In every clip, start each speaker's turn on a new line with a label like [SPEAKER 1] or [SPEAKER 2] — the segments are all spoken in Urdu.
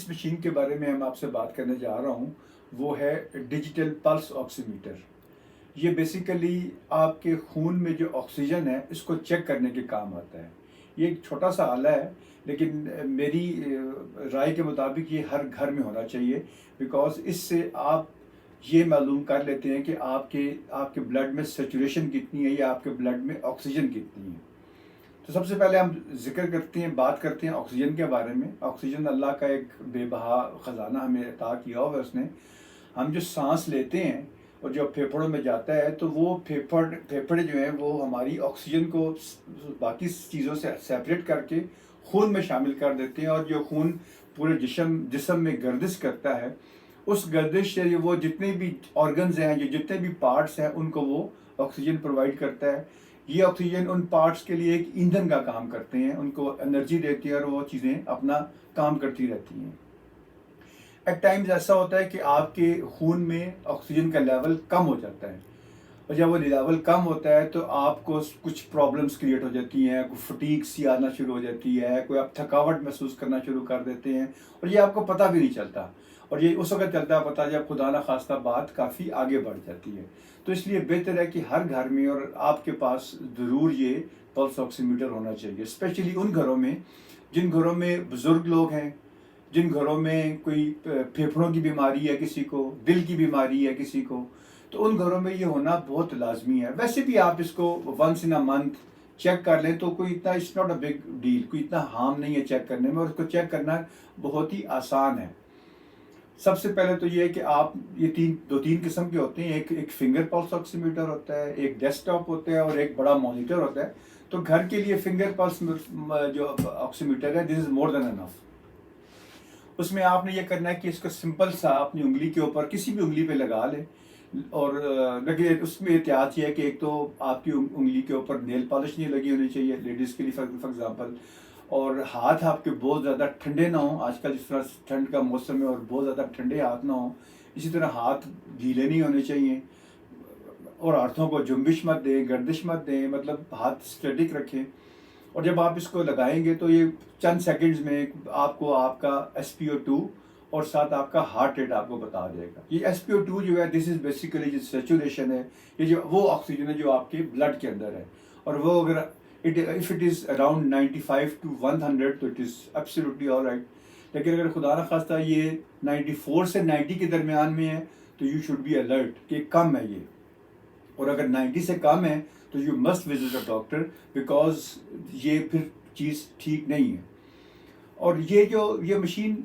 [SPEAKER 1] جس مشین کے بارے میں ہم آپ سے بات کرنے جا رہا ہوں وہ ہے ڈیجیٹل پلس آکسیمیٹر۔ یہ بیسیکلی آپ کے خون میں جو آکسیجن ہے اس کو چیک کرنے کے کام آتا ہے۔ یہ ایک چھوٹا سا آلہ ہے، لیکن میری رائے کے مطابق یہ ہر گھر میں ہونا چاہیے، بیکاز اس سے آپ یہ معلوم کر لیتے ہیں کہ آپ کے بلڈ میں سیچوریشن کتنی ہے یا آپ کے بلڈ میں آکسیجن کتنی ہے۔ تو سب سے پہلے ہم ذکر کرتے ہیں، بات کرتے ہیں آکسیجن کے بارے میں۔ آکسیجن اللہ کا ایک بے بہا خزانہ ہمیں عطا کیا ہوا ہے اس نے۔ ہم جو سانس لیتے ہیں اور جو پھیپھڑوں میں جاتا ہے تو وہ پھیپھڑے جو ہیں وہ ہماری آکسیجن کو باقی چیزوں سے سیپریٹ کر کے خون میں شامل کر دیتے ہیں، اور جو خون پورے جسم میں گردش کرتا ہے، اس گردش سے وہ جتنے بھی آرگنز ہیں، یہ جتنے بھی پارٹس ہیں، ان کو وہ آکسیجن پرووائڈ کرتا ہے۔ یہ آکسیجن ان پارٹس کے لیے ایک ایندھن کا کام کرتے ہیں، ان کو انرجی دیتی ہے اور وہ چیزیں اپنا کام کرتی رہتی ہیں۔ ایٹ ٹائمز ایسا ہوتا ہے کہ آپ کے خون میں آکسیجن کا لیول کم ہو جاتا ہے، اور جب وہ لیول کم ہوتا ہے تو آپ کو کچھ پرابلمس کریٹ ہو جاتی ہیں، کوئی فٹیگ سی آنا شروع ہو جاتی ہے، کوئی آپ تھکاوٹ محسوس کرنا شروع کر دیتے ہیں، اور یہ آپ کو پتہ بھی نہیں چلتا، اور یہ اس وقت چلتا ہے پتہ جب خدا نخواستہ بات کافی آگے بڑھ جاتی ہے۔ تو اس لیے بہتر ہے کہ ہر گھر میں اور آپ کے پاس ضرور یہ پلس آکسیمیٹر ہونا چاہیے، اسپیشلی ان گھروں میں جن گھروں میں بزرگ لوگ ہیں، جن گھروں میں کوئی پھیپھڑوں کی بیماری ہے، کسی کو دل کی بیماری ہے کسی کو، تو ان گھروں میں یہ ہونا بہت لازمی ہے۔ ویسے بھی آپ اس کو once in a month check کر لیں تو کوئی اتنا it's not a big deal, کوئی اتنا ہارم نہیں ہے چیک کرنے میں، اور اس کو چیک کرنا بہت ہی آسان ہے۔ سب سے پہلے تو یہ ہے کہ آپ یہ دو تین قسم کے ہوتے ہیں، ایک فنگر پلس آکسیمیٹر ہوتا ہے، ایک ڈیسک ٹاپ ہوتا ہے، اور ایک بڑا مانیٹر ہوتا ہے۔ تو گھر کے لیے فنگر پلس جو آکسیمیٹر ہے دس از مور دین انف۔ اس میں آپ نے یہ کرنا ہے کہ اس کو سمپل سا اپنی انگلی کے اوپر کسی بھی انگلی پہ لگا لیں، اور لیکن اس میں احتیاط یہ ہے کہ ایک تو آپ کی انگلی کے اوپر نیل پالش نہیں لگی ہونی چاہیے لیڈیز کے لیے فار ایگزامپل، اور ہاتھ آپ کے بہت زیادہ ٹھنڈے نہ ہوں۔ آج کل جس طرح ٹھنڈ کا موسم ہے اور بہت زیادہ ٹھنڈے ہاتھ نہ ہوں، اسی طرح ہاتھ گیلے نہیں ہونے چاہیے، اور ہاتھوں کو جنبش مت دیں، گردش مت دیں، مطلب ہاتھ اسٹیٹک رکھیں۔ اور جب آپ اس کو لگائیں گے تو یہ چند سیکنڈز میں آپ کو آپ کا SpO2 اور ساتھ آپ کا ہارٹ ریٹ آپ کو بتا دے گا۔ یہ SpO2 جو ہے دس از بیسیکلی جو سیچوریشن ہے، یہ جو وہ آکسیجن ہے جو آپ کے بلڈ کے اندر ہے، اور وہ اگر if it is around 95 to 100 تو it is absolutely all right۔ لیکن اگر خدا نخواستہ یہ 94 سے 90 کے درمیان میں ہے تو you should be alert کہ کم ہے یہ، اور اگر 90 سے کم ہے تو you must visit a doctor, because یہ پھر چیز ٹھیک نہیں ہے۔ اور یہ مشین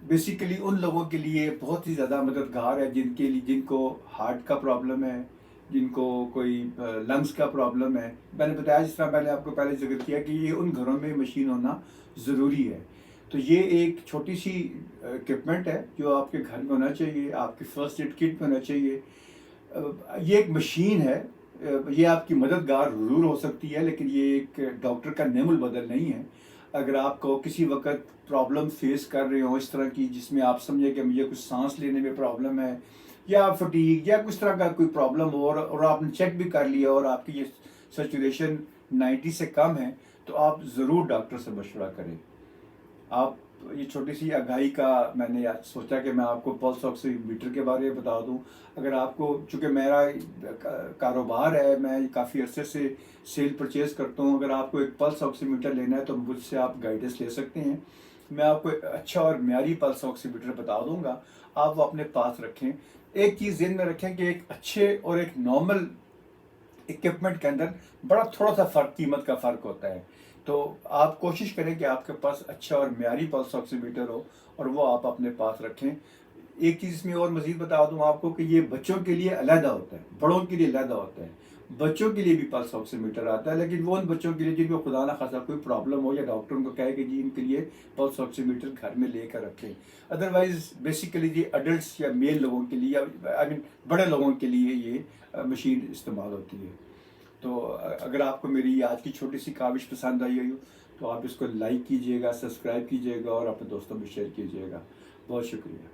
[SPEAKER 1] بیسیکلی ان لوگوں کے لیے بہت ہی زیادہ مددگار ہے جن کو ہارٹ کا پرابلم ہے، جن کو کوئی لنگس کا پرابلم ہے۔ میں نے بتایا جس طرح میں نے آپ کو پہلے ذکر کیا کہ یہ ان گھروں میں مشین ہونا ضروری ہے۔ تو یہ ایک چھوٹی سی اکوپمنٹ ہے جو آپ کے گھر میں ہونا چاہیے، آپ کی فرسٹ ایڈ کٹ میں ہونا چاہیے۔ یہ ایک مشین ہے، یہ آپ کی مددگار ضرور ہو سکتی ہے، لیکن یہ ایک ڈاکٹر کا نعم البدل نہیں ہے۔ اگر آپ کو کسی وقت پرابلم فیس کر رہے ہوں اس طرح کی جس میں آپ سمجھیں کہ مجھے کچھ سانس لینے میں پرابلم ہے، یا فٹیگ یا کچھ طرح کا کوئی پرابلم ہو، اور آپ نے چیک بھی کر لیا اور آپ کی یہ سیچوریشن 90 سے کم ہے، تو آپ ضرور ڈاکٹر سے مشورہ کریں۔ آپ یہ چھوٹی سی آگاہی کا میں نے سوچا کہ میں آپ کو پلس آکسیمیٹر کے بارے میں بتا دوں۔ اگر آپ کو، چونکہ میرا کاروبار ہے، میں کافی عرصے سے سیل پرچیز کرتا ہوں، اگر آپ کو ایک پلس آکسیمیٹر لینا ہے تو مجھ سے آپ گائیڈنس لے سکتے ہیں۔ میں آپ کو ایک اچھا اور معیاری پلس آکسیمیٹر بتا دوں گا، آپ وہ اپنے پاس رکھیں۔ ایک چیز ذہن میں رکھیں کہ ایک اچھے اور ایک نارمل اکوپمنٹ کے اندر بڑا تھوڑا سا فرق، قیمت کا فرق ہوتا ہے۔ تو آپ کوشش کریں کہ آپ کے پاس اچھا اور معیاری پلس آکسیمیٹر ہو اور وہ آپ اپنے پاس رکھیں۔ ایک چیز اس میں اور مزید بتا دوں آپ کو کہ یہ بچوں کے لیے علیحدہ ہوتا ہے، بڑوں کے لیے علیحدہ ہوتا ہے۔ بچوں کے لیے بھی پلس آکسیمیٹر آتا ہے، لیکن وہ ان بچوں کے لیے جن کو خدا نخواستہ کوئی پرابلم ہو، یا ڈاکٹر ان کو کہے کہ جی ان کے لیے پلس آکسیمیٹر گھر میں لے کر رکھیں۔ ادروائز بیسیکلی جی ایڈلٹس یا میل لوگوں کے لیے، بڑے لوگوں کے لیے یہ مشین استعمال ہوتی ہے۔ تو اگر آپ کو میری آج کی چھوٹی سی کاوش پسند آئی ہو تو آپ اس کو لائک کیجئے گا، سبسکرائب کیجئے گا، اور اپنے دوستوں میں شیئر کیجئے گا۔ بہت شکریہ۔